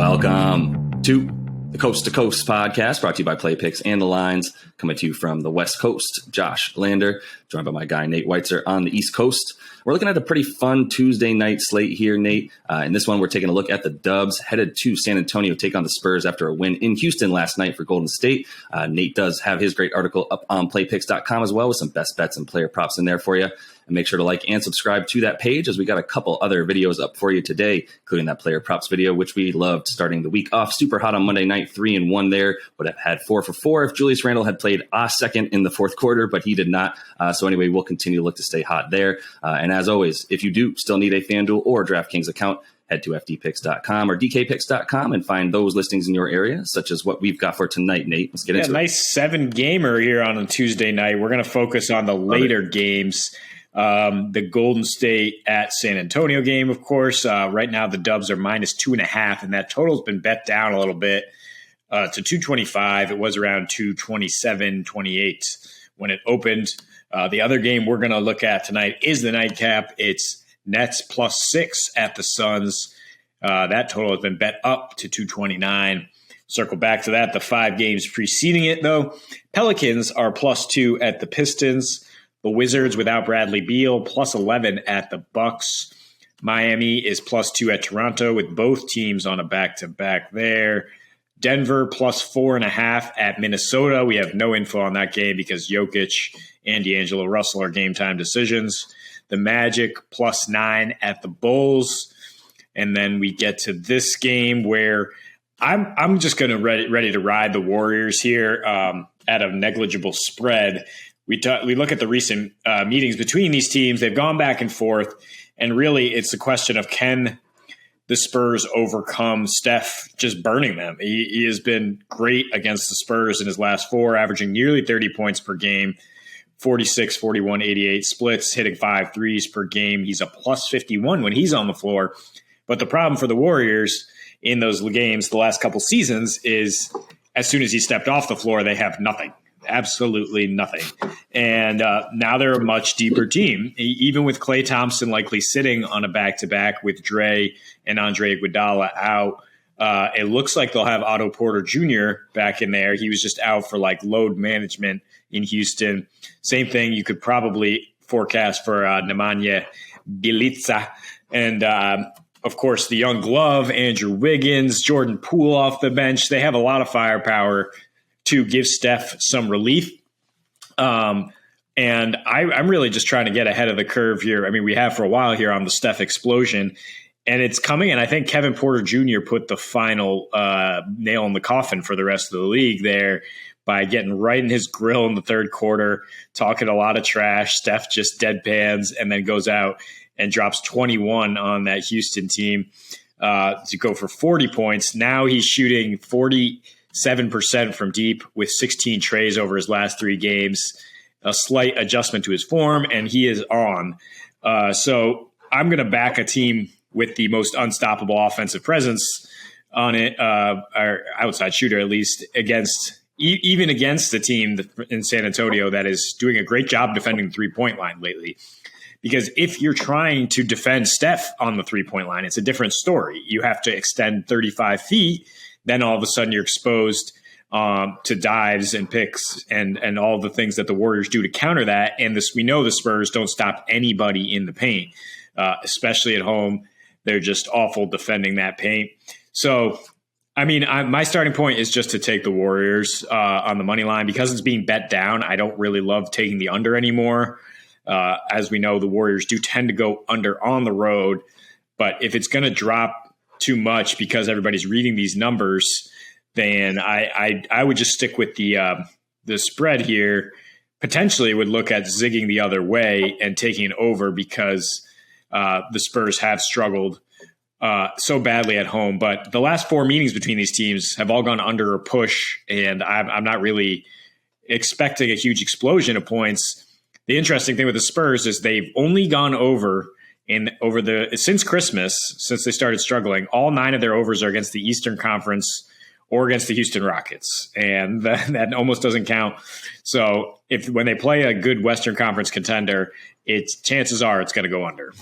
Welcome to the Coast to Coast podcast, brought to you by Play Picks and the Lines, coming to you from the West Coast. Josh Lander, joined by my guy Nate Weitzer on the East Coast. We're looking at a pretty fun Tuesday night slate here, Nate. In this one, we're taking a look at the Dubs, headed to San Antonio, take on the Spurs after a win in Houston last night for Golden State. Nate does have his great article up on playpicks.com as well, with some best bets and player props in there for you. And make sure to like and subscribe to that page, as we got a couple other videos up for you today, including that player props video, which we loved starting the week off. Super hot on Monday night, 3-1 there. Would have had 4 for 4 if Julius Randle had played second in the fourth quarter, but he did not. So anyway, we'll continue to look to stay hot there. And as always, if you do still need a FanDuel or DraftKings account, head to fdpicks.com or dkpicks.com and find those listings in your area, such as what we've got for tonight, Nate. Let's get into it. Nice 7-gamer here on a Tuesday night. We're going to focus on the later games. The Golden State at San Antonio game, of course. Right now, the Dubs are minus 2.5, and that total's been bet down a little bit to 225. It was around 227, 28 when it opened. The other game we're going to look at tonight is the nightcap. It's Nets +6 at the Suns. That total has been bet up to 229. Circle back to that, the 5 games preceding it, though. Pelicans are +2 at the Pistons. The Wizards without Bradley Beal +11 at the Bucks. Miami is +2 at Toronto, with both teams on a back-to-back there. Denver +4.5 at Minnesota. We have no info on that game because Jokic and D'Angelo Russell are game-time decisions. The Magic +9 at the Bulls. And then we get to this game where I'm just going to ready to ride the Warriors here at a negligible spread. We look at the recent meetings between these teams. They've gone back and forth, and really it's a question of, can the Spurs overcome Steph just burning them? He has been great against the Spurs in his last 4, averaging nearly 30 points per game, 46, 41, 88 splits, hitting 5 threes per game. He's a +51 when he's on the floor. But the problem for the Warriors in those games the last couple seasons is, as soon as he stepped off the floor, they have nothing. Absolutely nothing. And now they're a much deeper team. Even with Klay Thompson likely sitting on a back-to-back with Dre and Andre Iguodala out, it looks like they'll have Otto Porter Jr. back in there. He was just out for load management in Houston. Same thing you could probably forecast for Nemanja Bjelica. And, of course, the young glove, Andrew Wiggins, Jordan Poole off the bench. They have a lot of firepower to give Steph some relief. And I'm really just trying to get ahead of the curve here. I mean, we have for a while here on the Steph explosion, and it's coming. And I think Kevin Porter Jr. put the final nail in the coffin for the rest of the league there by getting right in his grill in the third quarter, talking a lot of trash. Steph just deadpans and then goes out and drops 21 on that Houston team to go for 40 points. Now he's shooting 47% from deep with 16 trays over his last 3 games, a slight adjustment to his form, and he is on. So I'm going to back a team with the most unstoppable offensive presence on it, or outside shooter at least, even against the team in San Antonio that is doing a great job defending the three-point line lately. Because if you're trying to defend Steph on the three-point line, it's a different story. You have to extend 35 feet. Then all of a sudden you're exposed to dives and picks and all the things that the Warriors do to counter that. And we know the Spurs don't stop anybody in the paint, especially at home. They're just awful defending that paint. So, I mean, my starting point is just to take the Warriors on the money line. Because it's being bet down, I don't really love taking the under anymore. As we know, the Warriors do tend to go under on the road. But if it's going to drop too much because everybody's reading these numbers, then I would just stick with the spread here. Potentially would look at zigging the other way and taking it over because the Spurs have struggled so badly at home. But the last 4 meetings between these teams have all gone under or push, and I'm not really expecting a huge explosion of points. The interesting thing with the Spurs is they've only gone over since Christmas, since they started struggling. All 9 of their overs are against the Eastern Conference or against the Houston Rockets, and that almost doesn't count. So when they play a good Western Conference contender, chances are it's going to go under.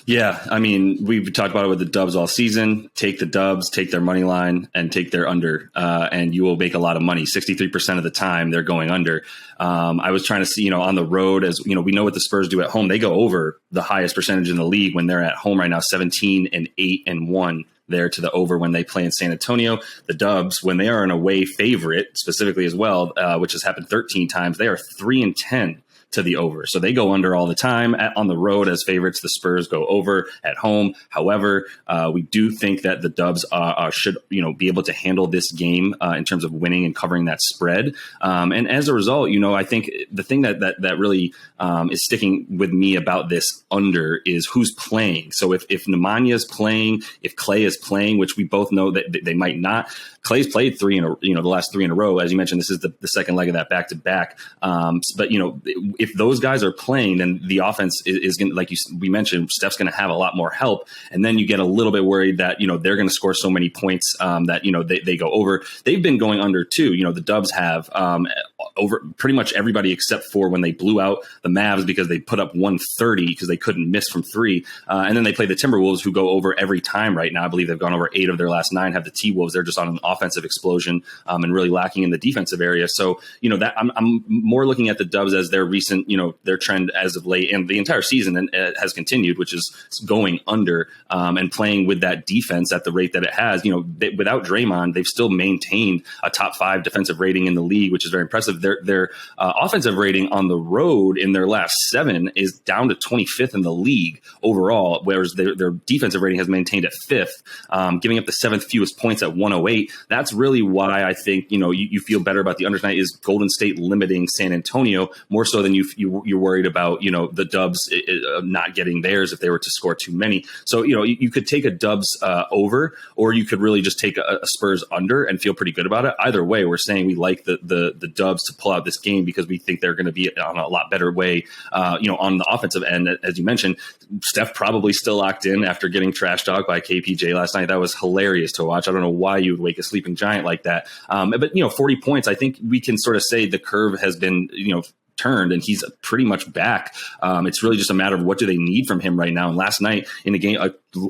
Yeah, I mean, we've talked about it with the Dubs all season. Take the Dubs, take their money line, and take their under, and you will make a lot of money. 63% of the time, they're going under. I was trying to see, on the road, as we know what the Spurs do at home. They go over the highest percentage in the league when they're at home right now, 17-8-1. There to the over when they play in San Antonio. The Dubs, when they are an away favorite, specifically as well, which has happened 13 times, they are 3-10 to the over. So they go under all the time on the road as favorites. The Spurs go over at home. However, we do think that the Dubs should, be able to handle this game in terms of winning and covering that spread. And as a result, I think the thing that really is sticking with me about this under is who's playing. So if Nemanja is playing, if Clay is playing, which we both know that they might not. Clay's played the last 3 in a row. As you mentioned, this is the second leg of that back-to-back. But, if those guys are playing, then the offense is going to, like we mentioned, Steph's going to have a lot more help. And then you get a little bit worried that, they're going to score so many points that, they go over. They've been going under too. The Dubs have over pretty much everybody except for when they blew out the Mavs because they put up 130 because they couldn't miss from 3. And then they play the Timberwolves, who go over every time right now. I believe they've gone over 8 of their last 9, have the T-Wolves. They're just on an offensive explosion and really lacking in the defensive area. So, that I'm more looking at the Dubs as their recent, their trend as of late and the entire season and has continued, which is going under and playing with that defense at the rate that it has. Without Draymond, they've still maintained a top 5 defensive rating in the league, which is very impressive. Their offensive rating on the road in their last 7 is down to 25th in the league overall, whereas their defensive rating has maintained at 5th, giving up the 7th fewest points at 108. That's really why I think, you feel better about the under tonight is Golden State limiting San Antonio more so than you're worried about, the Dubs not getting theirs if they were to score too many. So, you could take a Dubs over, or you could really just take a Spurs under and feel pretty good about it. Either way, we're saying we like the Dubs to pull out this game because we think they're going to be on a lot better way, on the offensive end. As you mentioned, Steph probably still locked in after getting trash talked by KPJ last night. That was hilarious to watch. I don't know why you would wake a sleeping giant like that. But 40 points, I think we can sort of say the curve has been, turned and he's pretty much back. It's really just a matter of what do they need from him right now. And last night in a game,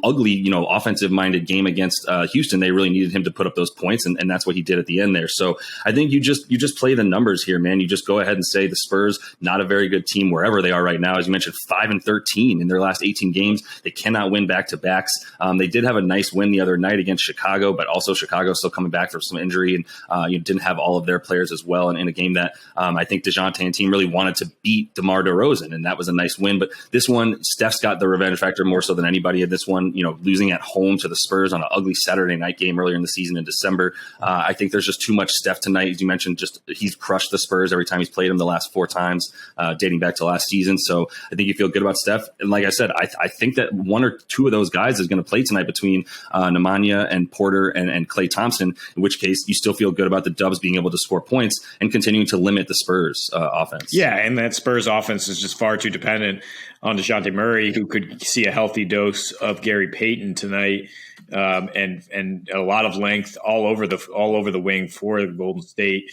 ugly, offensive minded game against Houston, they really needed him to put up those points. And that's what he did at the end there. So I think you just play the numbers here, man. You just go ahead and say the Spurs, not a very good team wherever they are right now. As you mentioned, 5-13 in their last 18 games. They cannot win back-to-backs. They did have a nice win the other night against Chicago, but also Chicago still coming back from some injury and didn't have all of their players as well. And in a game that I think DeJounte and team really wanted to beat DeMar DeRozan, and that was a nice win. But this one, Steph's got the revenge factor more so than anybody at this one, losing at home to the Spurs on an ugly Saturday night game earlier in the season in December. I think there's just too much Steph tonight. As you mentioned, just he's crushed the Spurs every time he's played them the last 4 times, dating back to last season. So I think you feel good about Steph. And like I said, I think that 1 or 2 of those guys is going to play tonight between Nemanja and Porter and Klay Thompson, in which case you still feel good about the Dubs being able to score points and continuing to limit the Spurs offense. Yeah, and that Spurs offense is just far too dependent on DeJounte Murray, who could see a healthy dose of Gary Payton tonight, and a lot of length all over the wing for the Golden State.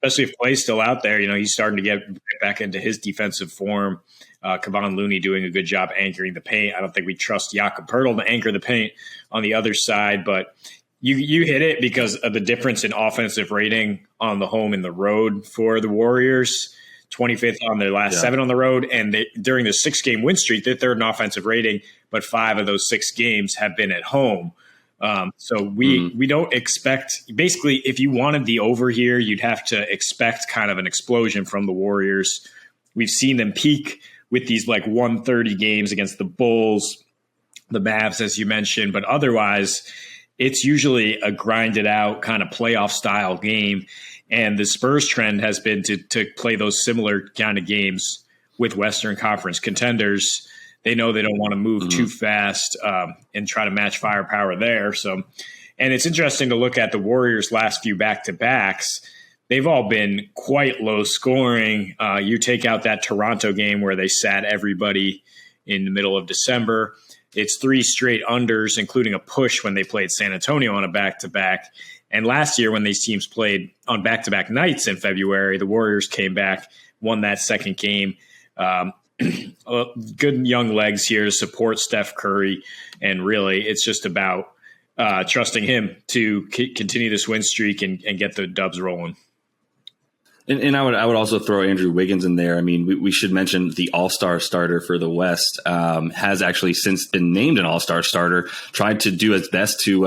Especially if Clay's still out there, he's starting to get back into his defensive form. Kevon Looney doing a good job anchoring the paint. I don't think we trust Jakob Poeltl to anchor the paint on the other side, but you hit it because of the difference in offensive rating on the home and the road for the Warriors. 25th on their last 7 on the road. And during the 6-game win streak, they're third in offensive rating, but 5 of those 6 games have been at home. So we don't expect – basically, if you wanted the over here, you'd have to expect kind of an explosion from the Warriors. We've seen them peak with these like 130 games against the Bulls, the Mavs, as you mentioned, but otherwise it's usually a grinded out kind of playoff style game. And the Spurs trend has been to play those similar kind of games with Western Conference contenders. They know they don't want to move too fast and try to match firepower there. So, and it's interesting to look at the Warriors' last few back-to-backs. They've all been quite low scoring. You take out that Toronto game where they sat everybody in the middle of December. It's 3 straight unders, including a push when they played San Antonio on a back-to-back. And last year when these teams played on back-to-back nights in February, the Warriors came back, won that second game. good young legs here to support Steph Curry. And really, it's just about trusting him to continue this win streak and get the Dubs rolling. And I would also throw Andrew Wiggins in there. I mean, we should mention the All-Star starter for the West has actually since been named an All-Star starter. Tried to do his best to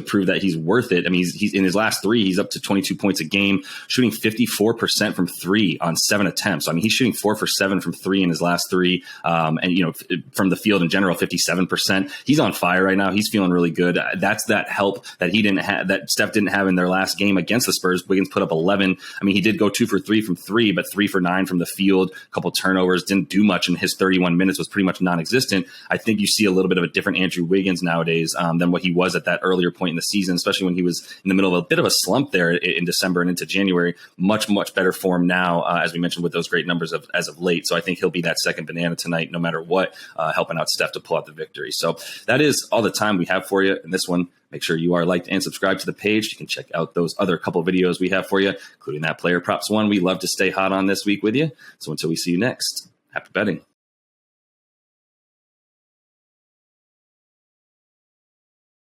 prove that he's worth it. I mean, he's in his last 3, he's up to 22 points a game, shooting 54% from 3 on 7 attempts. I mean, he's shooting 4 for 7 from 3 in his last 3, and from the field in general, 57%. He's on fire right now. He's feeling really good. That's that help that he didn't have, that Steph didn't have in their last game against the Spurs. Wiggins put up 11. I mean, he did go 2 for 3 from 3, but 3 for 9 from the field. A couple turnovers, didn't do much in his 31 minutes, was pretty much non-existent. I think you see a little bit of a different Andrew Wiggins nowadays than what he was at that earlier point in the season, especially when he was in the middle of a bit of a slump there in December and into January. Much, much better form now, as we mentioned, with those great numbers as of late. So I think he'll be that second banana tonight, no matter what, helping out Steph to pull out the victory. So that is all the time we have for you in this one. Make sure you are liked and subscribed to the page. You can check out those other couple videos we have for you, including that player props one we love to stay hot on this week with you. So until we see you next, happy betting.